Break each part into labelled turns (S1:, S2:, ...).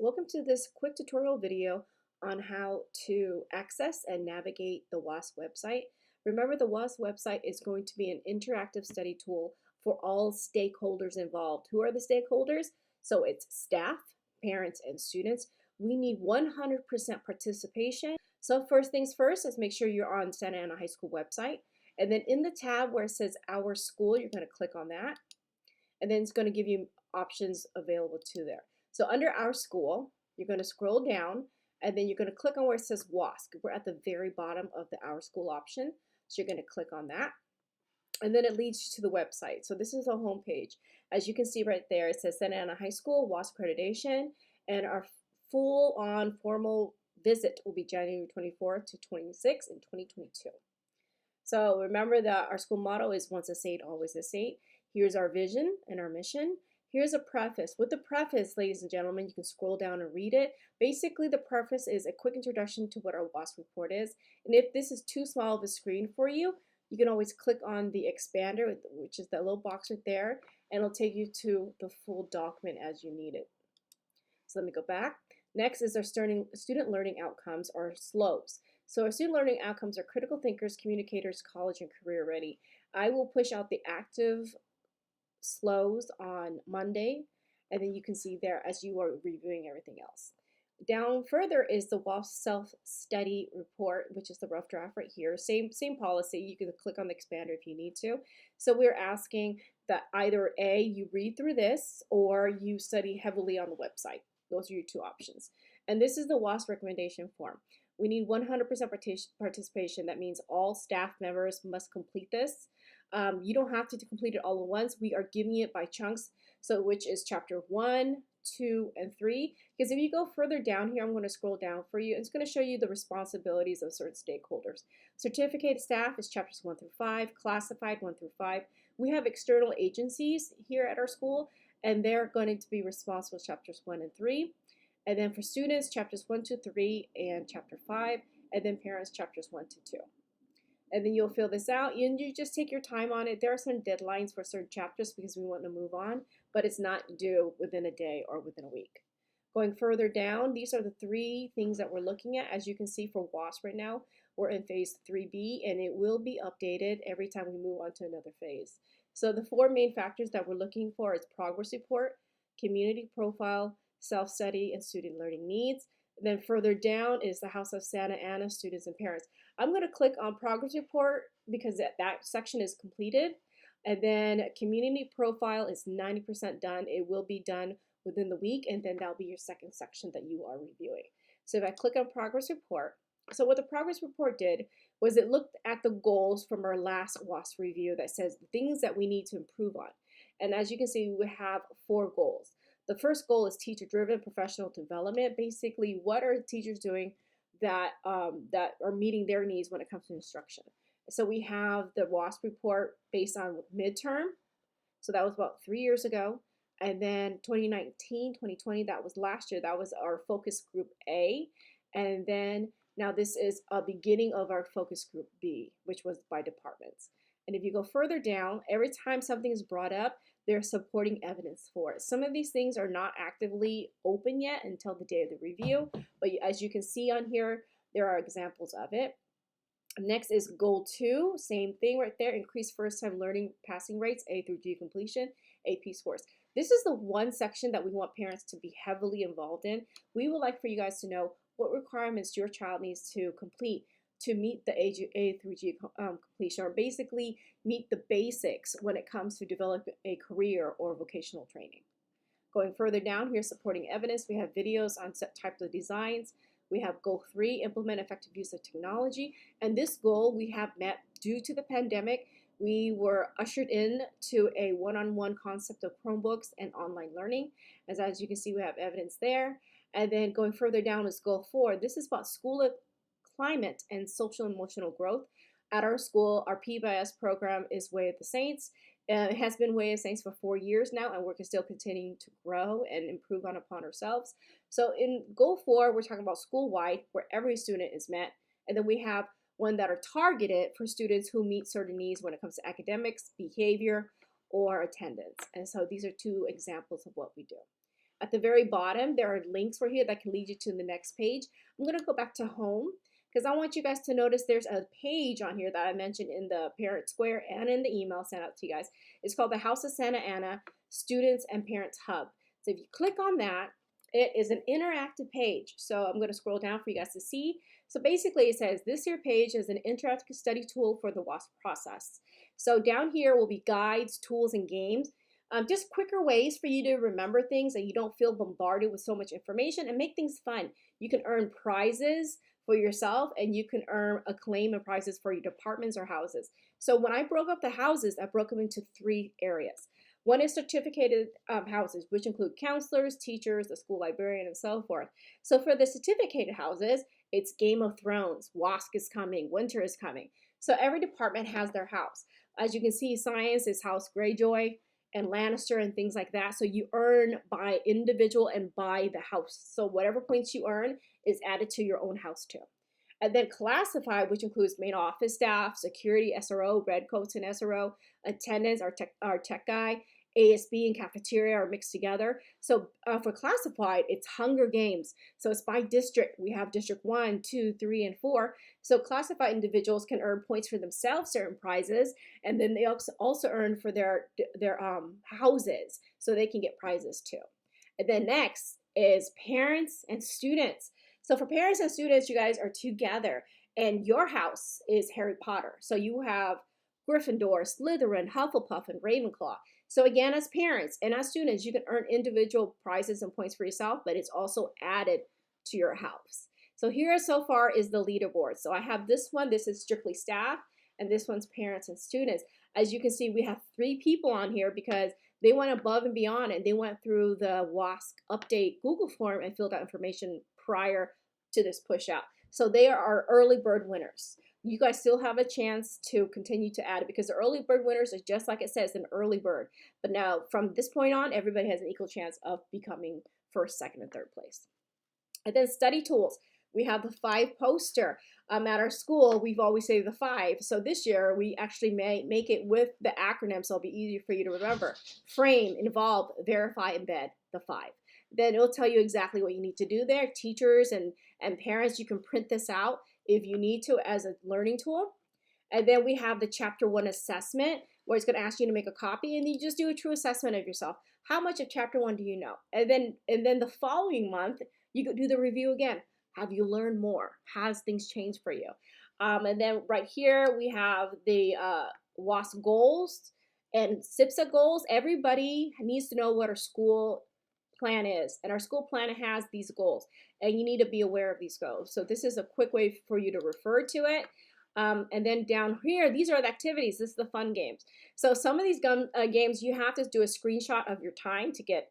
S1: welcome to this quick tutorial video on how to access and navigate the WASC website. Remember, the WASC website is going to be an interactive study tool for all stakeholders involved. Who are the stakeholders? So it's staff, parents, and students. We need 100% participation. So first things first, let's make sure you're on Santa Ana High School website. And then in the tab where it says Our School, you're going to click on that. And then it's going to give you options available to there. So under Our School, you're going to scroll down and then you're going to click on where it says WASC. We're at the very bottom of the Our School option. So you're going to click on that. And then it leads you to the website. So this is the home page. As you can see right there, it says Santa Ana High School WASC accreditation. And our full-on formal visit will be January 24th to 26th in 2022. So remember that our school motto is once a state, always a state. Here's our vision and our mission. Here's a preface. With the preface, ladies and gentlemen, you can scroll down and read it. Basically, the preface is a quick introduction to what our WASC report is. And if this is too small of a screen for you, you can always click on the expander, which is that little box right there, and it'll take you to the full document as you need it. So let me go back. Next is our student learning outcomes, or SLOs. So our student learning outcomes are critical thinkers, communicators, college, and career ready. I will push out the active SLOs on Monday, and then you can see there as you are reviewing everything else. Down further is the WASC self-study report, which is the rough draft right here. Same policy. You can click on the expander if you need to. So we're asking that either A, you read through this, or you study heavily on the website. Those are your two options. And this is the WASC recommendation form. We need 100% participation. That means all staff members must complete this. You don't have to complete it all at once. We are giving it by chunks, so which is chapter 1, 2, and 3. Because if you go further down here, I'm going to scroll down for you. It's going to show you the responsibilities of certain stakeholders. Certificated staff is chapters 1 through 5, classified 1 through 5. We have external agencies here at our school, and they're going to be responsible for chapters 1 and 3. And then for students, chapters 1 to 3 and chapter 5, and then parents, chapters 1 to 2. And then you'll fill this out, and you just take your time on it. There are some deadlines for certain chapters because we want to move on, but it's not due within a day or within a week. Going further down, these are the 3 things that we're looking at. As you can see for WASC right now, we're in phase 3B, and it will be updated every time we move on to another phase. So the 4 main factors that we're looking for is progress report, community profile, self-study, and student learning needs. Then further down is the House of Santa Ana students and parents. I'm going to click on progress report because that section is completed. And then community profile is 90% done. It will be done within the week, and then that'll be your second section that you are reviewing. So if I click on progress report, so what the progress report did was it looked at the goals from our last WASC review that says the things that we need to improve on. And as you can see, we have 4 goals. The first goal is teacher-driven professional development. Basically, what are teachers doing that are meeting their needs when it comes to instruction? So we have the WASC report based on midterm. So that was about 3 years ago. And then 2019, 2020, that was last year. That was our focus group A. And then now this is a beginning of our focus group B, which was by departments. And if you go further down, every time something is brought up, there's supporting evidence for it. Some of these things are not actively open yet until the day of the review, but as you can see on here, there are examples of it. Next is goal 2, same thing right there, increase first-time learning passing rates, A through G completion, AP scores. This is the one section that we want parents to be heavily involved in. We would like for you guys to know what requirements your child needs to complete to meet the A through G completion, or basically meet the basics when it comes to developing a career or vocational training. Going further down here, supporting evidence, we have videos on set types of designs. We have goal 3, implement effective use of technology. And this goal we have met due to the pandemic. We were ushered in to a one-on-one concept of Chromebooks and online learning. As you can see, we have evidence there. And then going further down is goal 4. This is about school climate and social emotional growth. At our school, our PBIS program is Way of the Saints. It has been Way of Saints for 4 years now, and we're still continuing to grow and improve upon ourselves. So in goal 4, we're talking about school-wide, where every student is met. And then we have one that are targeted for students who meet certain needs when it comes to academics, behavior, or attendance. And so these are 2 examples of what we do. At the very bottom, there are links for here that can lead you to the next page. I'm going to go back to home because I want you guys to notice there's a page on here that I mentioned in the Parent Square and in the email sent out to you guys. It's called the House of Santa Ana Students and Parents Hub. So if you click on that, it is an interactive page. So I'm going to scroll down for you guys to see. So basically it says this here page is an interactive study tool for the WASC process. So down here will be guides, tools, and games. Just quicker ways for you to remember things and you don't feel bombarded with so much information, and make things fun. You can earn prizes for yourself, and you can earn acclaim and prizes for your departments or houses. So when I broke up the houses, I broke them into 3 areas. One is certificated houses, which include counselors, teachers, the school librarian, and so forth. So for the certificated houses, it's Game of Thrones, WASC is coming, winter is coming. So every department has their house. As you can see, science is House Greyjoy and Lannister and things like that. So you earn by individual and by the house. So whatever points you earn is added to your own house too. And then classified, which includes main office staff, security, SRO, redcoats and SRO, attendants, our tech guy, ASB and cafeteria are mixed together. So for classified, it's Hunger Games. So it's by district. We have district 1, 2, 3, and 4. So classified individuals can earn points for themselves, certain prizes, and then they also earn for their houses, so they can get prizes too. And then next is parents and students. So for parents and students, you guys are together, and your house is Harry Potter. So you have Gryffindor, Slytherin, Hufflepuff, and Ravenclaw. So again, as parents and as students, you can earn individual prizes and points for yourself, but it's also added to your house. So here so far is the leaderboard. So I have this one, this is strictly staff, and this one's parents and students. As you can see, we have 3 people on here because they went above and beyond, and they went through the WASC update Google form and filled out information prior to this push out. So they are our early bird winners. You guys still have a chance to continue to add it because the early bird winners is just like it says, an early bird. But now from this point on, everybody has an equal chance of becoming first, second, and third place. And then study tools. We have the 5 poster. At our school, we've always say the 5. So this year, we actually may make it with the acronym, so it'll be easier for you to remember. Frame, involve, verify, embed, the 5. Then it'll tell you exactly what you need to do there. Teachers and parents, you can print this out if you need to as a learning tool. And then we have the chapter 1 assessment, where it's going to ask you to make a copy, and you just do a true assessment of yourself. How much of chapter 1 do you know? And then the following month, you could do the review again. Have you learned more? Has things changed for you? And then right here, we have the WASC goals and SIPSA goals. Everybody needs to know what our school plan is, and our school plan has these goals, and you need to be aware of these goals. So this is a quick way for you to refer to it. And then down here, these are the activities. This is the fun games. So some of these games, you have to do a screenshot of your time to get,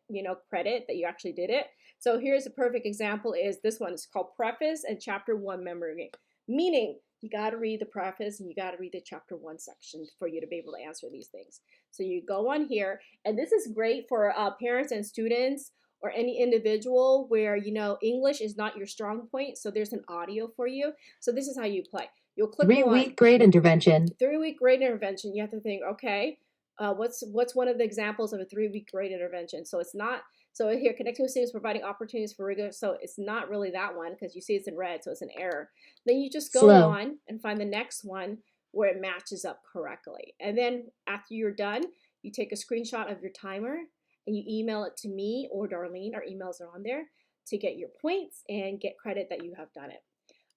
S1: credit that you actually did it. So here's a perfect example is this one. It's called Preface and Chapter 1 Memory Game, meaning you got to read the preface and you got to read the chapter 1 section for you to be able to answer these things. So you go on here, and this is great for parents and students or any individual where, English is not your strong point. So there's an audio for you. So this is how you play. You'll click
S2: 3-week grade intervention.
S1: 3-week grade intervention. You have to think, okay, what's one of the examples of a 3-week grade intervention? So it's not, so here, connecting with students, providing opportunities for rigor. So it's not really that one because you see it's in red, so it's an error. Then you just go on and find the next one where it matches up correctly. And then after you're done, you take a screenshot of your timer and you email it to me or Darlene. Our emails are on there to get your points and get credit that you have done it.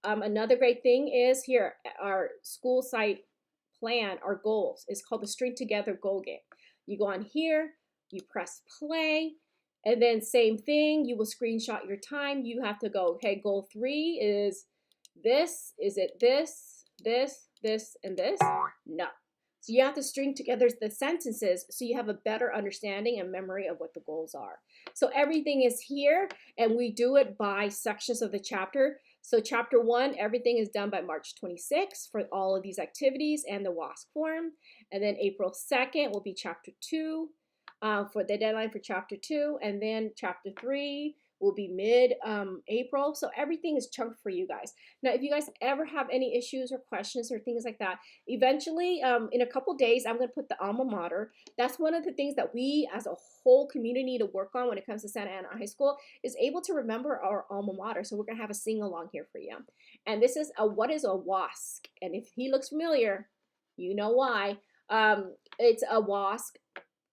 S1: Another great thing is here, our school site plan, our goals, is called the String Together Goal Game. You go on here, you press play, and then same thing, you will screenshot your time. You have to go, okay, goal 3 is this, is it this, this, this, and this? No. So you have to string together the sentences so you have a better understanding and memory of what the goals are. So everything is here, and we do it by sections of the chapter. So chapter 1, everything is done by March 26th for all of these activities and the WASC form. And then April 2nd will be chapter 2 for the deadline for chapter 2. And then chapter 3 will be mid-April. So everything is chunked for you guys. Now, if you guys ever have any issues or questions or things like that, eventually, in a couple days, I'm going to put the alma mater. That's one of the things that we as a whole community need to work on when it comes to Santa Ana High School, is able to remember our alma mater. So we're going to have a sing along here for you. And this is what is a WASC? And if he looks familiar, you know why. It's a WASC,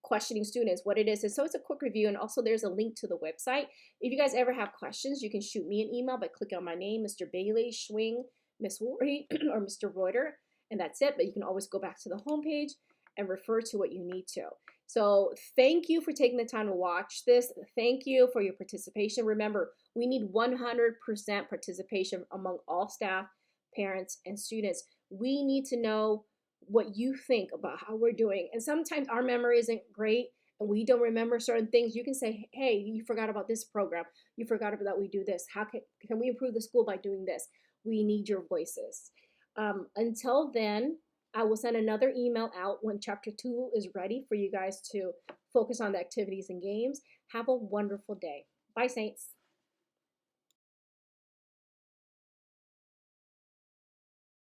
S1: questioning students, what it is. And so it's a quick review, and also there's a link to the website. If you guys ever have questions, you can shoot me an email by clicking on my name, Mr. Bailey, Schwing, Miss Worry, or Mr. Reuter, and that's it. But you can always go back to the homepage and refer to what you need to. So thank you for taking the time to watch this. Thank you for your participation. Remember, we need 100% participation among all staff, parents, and students. We need to know what you think about how we're doing. And sometimes our memory isn't great and we don't remember certain things. You can say, hey, you forgot about this program. You forgot about that we do this. How can we improve the school by doing this? We need your voices. Until then, I will send another email out when chapter 2 is ready for you guys to focus on the activities and games. Have a wonderful day. Bye, Saints.